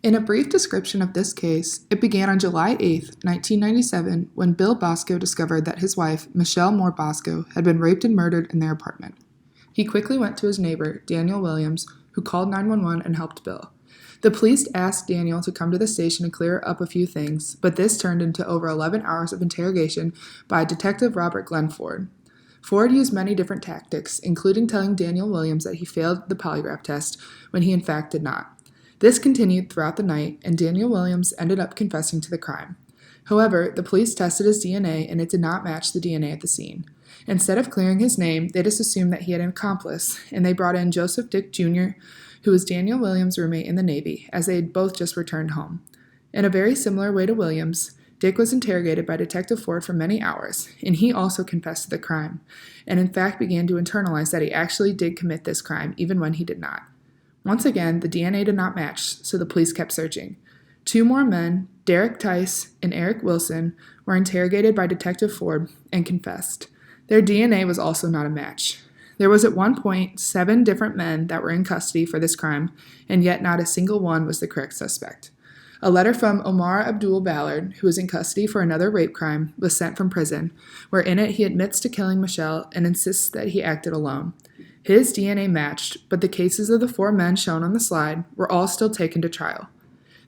In a brief description of this case, it began on July 8, 1997, when Bill Bosco discovered that his wife, Michelle Moore Bosco, had been raped and murdered in their apartment. He quickly went to his neighbor, Daniel Williams, who called 911 and helped Bill. The police asked Daniel to come to the station to clear up a few things, but this turned into over 11 hours of interrogation by Detective Robert Glenn Ford. Ford used many different tactics, including telling Daniel Williams that he failed the polygraph test when he in fact did not. This continued throughout the night, and Daniel Williams ended up confessing to the crime. However, the police tested his DNA and it did not match the DNA at the scene. Instead of clearing his name, they just assumed that he had an accomplice, and they brought in Joseph Dick Jr., who was Daniel Williams' roommate in the Navy, as they had both just returned home. In a very similar way to Williams, Dick was interrogated by Detective Ford for many hours, and he also confessed to the crime, and in fact began to internalize that he actually did commit this crime, even when he did not. Once again, the DNA did not match, so the police kept searching. Two more men, Derek Tice and Eric Wilson, were interrogated by Detective Ford and confessed. Their DNA was also not a match. There was at one point 7 different men that were in custody for this crime, and yet not a single one was the correct suspect. A letter from Omar Abdul Ballard, who was in custody for another rape crime, was sent from prison, where in it he admits to killing Michelle and insists that he acted alone. His DNA matched, but the cases of the 4 men shown on the slide were all still taken to trial.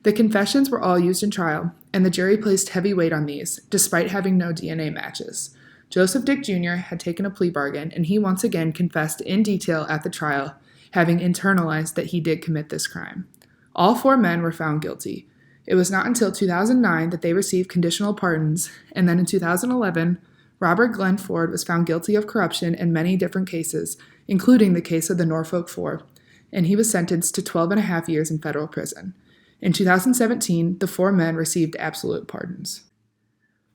The confessions were all used in trial, and the jury placed heavy weight on these, despite having no DNA matches. Joseph Dick Jr. had taken a plea bargain, and he once again confessed in detail at the trial, having internalized that he did commit this crime. All 4 men were found guilty. It was not until 2009 that they received conditional pardons, and then in 2011, Robert Glenn Ford was found guilty of corruption in many different cases, including the case of the Norfolk Four, and he was sentenced to 12.5 years in federal prison. In 2017, the 4 men received absolute pardons.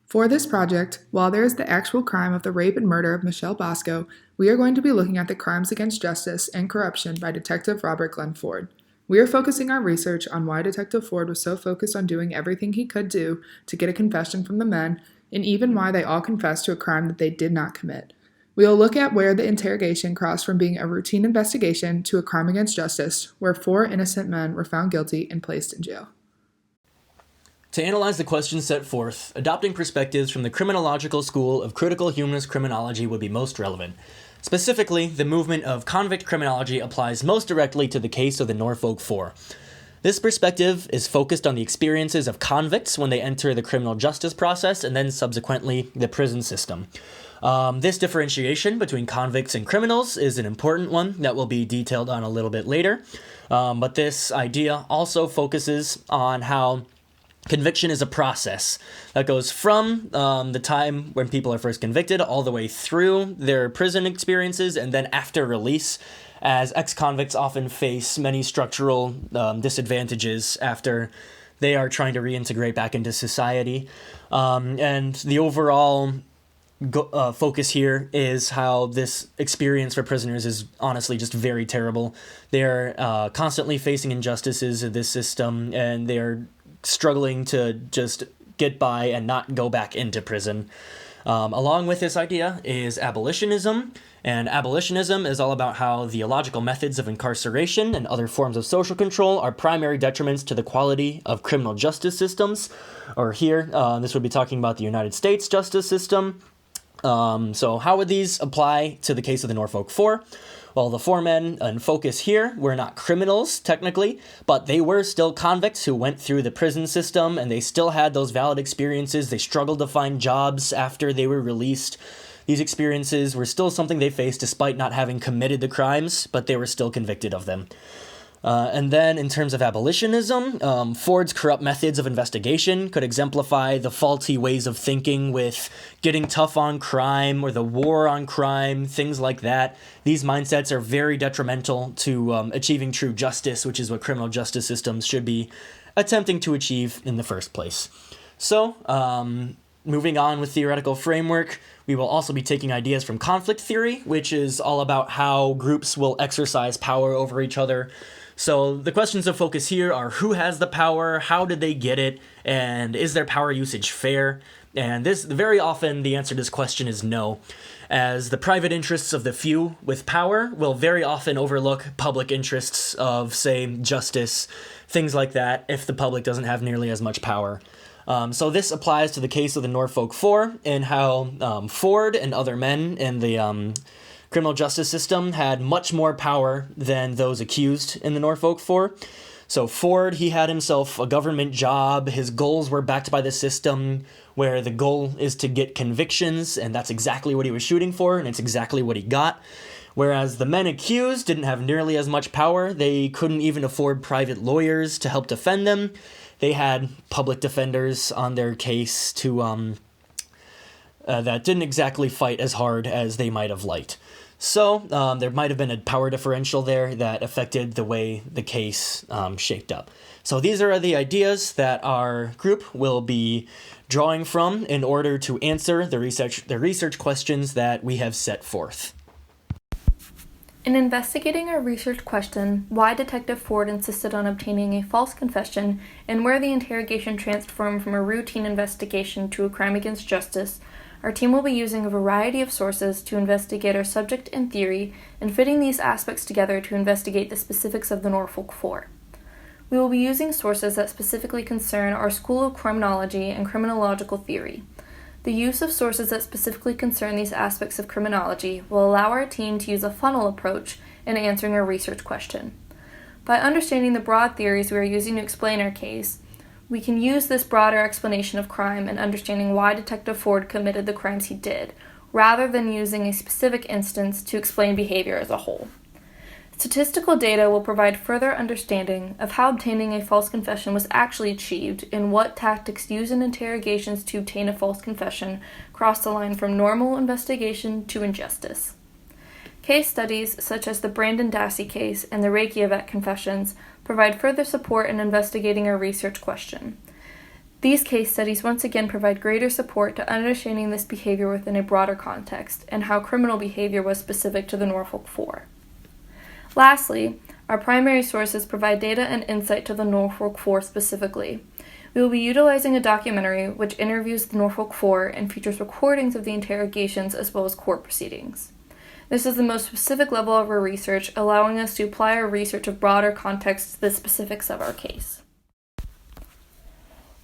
For this project, while there is the actual crime of the rape and murder of Michelle Bosco, we are going to be looking at the crimes against justice and corruption by Detective Robert Glenn Ford. We are focusing our research on why Detective Ford was so focused on doing everything he could do to get a confession from the men, and even why they all confessed to a crime that they did not commit. We will look at where the interrogation crossed from being a routine investigation to a crime against justice, where 4 innocent men were found guilty and placed in jail. To analyze the questions set forth, adopting perspectives from the criminological school of critical humanist criminology would be most relevant. Specifically, the movement of convict criminology applies most directly to the case of the Norfolk Four. This perspective is focused on the experiences of convicts when they enter the criminal justice process and then subsequently the prison system. This differentiation between convicts and criminals is an important one that will be detailed on a little bit later, but this idea also focuses on how conviction is a process that goes from the time when people are first convicted all the way through their prison experiences and then after release, as ex-convicts often face many structural disadvantages after they are trying to reintegrate back into society. And the overall focus here is how this experience for prisoners is honestly just very terrible. They're constantly facing injustices of this system, and they're struggling to just get by and not go back into prison. Along with this idea is abolitionism, and abolitionism is all about how the illogical methods of incarceration and other forms of social control are primary detriments to the quality of criminal justice systems. Or here, this would be talking about the United States justice system. So how would these apply to the case of the Norfolk Four? Well, the 4 men in focus here were not criminals, technically, but they were still convicts who went through the prison system, and they still had those valid experiences. They struggled to find jobs after they were released. These experiences were still something they faced despite not having committed the crimes, but they were still convicted of them. And then in terms of abolitionism, Ford's corrupt methods of investigation could exemplify the faulty ways of thinking with getting tough on crime or the war on crime, things like that. These mindsets are very detrimental to achieving true justice, which is what criminal justice systems should be attempting to achieve in the first place. So, moving on with theoretical framework, we will also be taking ideas from conflict theory, which is all about how groups will exercise power over each other. So the questions of focus here are who has the power, how did they get it, and is their power usage fair? And this very often the answer to this question is no, as the private interests of the few with power will very often overlook public interests of, say, justice, things like that, if the public doesn't have nearly as much power. So this applies to the case of the Norfolk Four and how Ford and other men in the criminal justice system had much more power than those accused in the Norfolk Four. So Ford, he had himself a government job. His goals were backed by the system, where the goal is to get convictions, and that's exactly what he was shooting for, and it's exactly what he got. Whereas the men accused didn't have nearly as much power. They couldn't even afford private lawyers to help defend them. They had public defenders on their case to that didn't exactly fight as hard as they might have liked. So there might have been a power differential there that affected the way the case shaped up. So these are the ideas that our group will be drawing from in order to answer the research questions that we have set forth. In investigating our research question, why Detective Ford insisted on obtaining a false confession and where the interrogation transformed from a routine investigation to a crime against justice, our team will be using a variety of sources to investigate our subject and theory and fitting these aspects together to investigate the specifics of the Norfolk Four. We will be using sources that specifically concern our School of Criminology and Criminological Theory. The use of sources that specifically concern these aspects of criminology will allow our team to use a funnel approach in answering our research question. By understanding the broad theories we are using to explain our case, we can use this broader explanation of crime in understanding why Detective Ford committed the crimes he did, rather than using a specific instance to explain behavior as a whole. Statistical data will provide further understanding of how obtaining a false confession was actually achieved and what tactics used in interrogations to obtain a false confession cross the line from normal investigation to injustice. Case studies such as the Brandon Dassey case and the Reykjavik confessions provide further support in investigating our research question. These case studies once again provide greater support to understanding this behavior within a broader context and how criminal behavior was specific to the Norfolk Four. Lastly, our primary sources provide data and insight to the Norfolk Four specifically. We will be utilizing a documentary which interviews the Norfolk Four and features recordings of the interrogations as well as court proceedings. This is the most specific level of our research, allowing us to apply our research of broader context to the specifics of our case.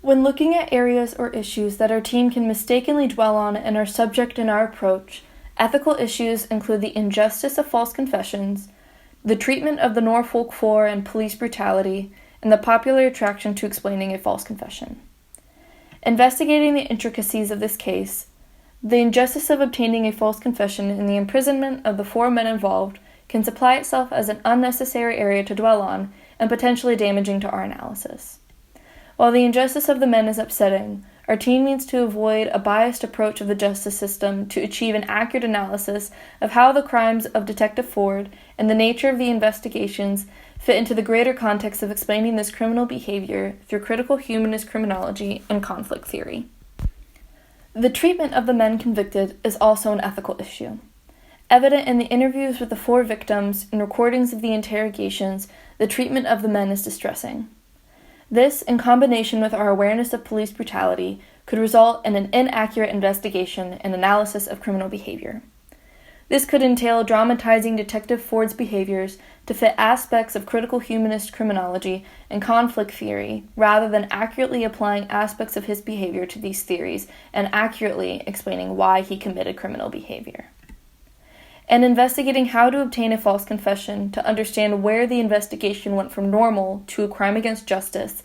When looking at areas or issues that our team can mistakenly dwell on in our subject and our approach, ethical issues include the injustice of false confessions, the treatment of the Norfolk Four and police brutality, and the popular attraction to explaining a false confession. Investigating the intricacies of this case, the injustice of obtaining a false confession and the imprisonment of the four men involved can supply itself as an unnecessary area to dwell on and potentially damaging to our analysis. While the injustice of the men is upsetting, our team needs to avoid a biased approach of the justice system to achieve an accurate analysis of how the crimes of Detective Ford and the nature of the investigations fit into the greater context of explaining this criminal behavior through critical humanist criminology and conflict theory. The treatment of the men convicted is also an ethical issue. Evident in the interviews with the four victims and recordings of the interrogations, the treatment of the men is distressing. This, in combination with our awareness of police brutality, could result in an inaccurate investigation and analysis of criminal behavior. This could entail dramatizing Detective Ford's behaviors to fit aspects of critical humanist criminology and conflict theory, rather than accurately applying aspects of his behavior to these theories and accurately explaining why he committed criminal behavior. And investigating how to obtain a false confession to understand where the investigation went from normal to a crime against justice,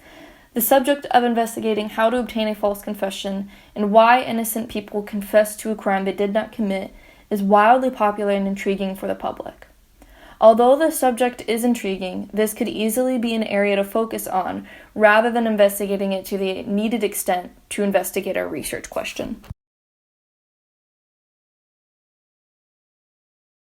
the subject of investigating how to obtain a false confession and why innocent people confess to a crime they did not commit is wildly popular and intriguing for the public. Although the subject is intriguing, this could easily be an area to focus on rather than investigating it to the needed extent to investigate our research question.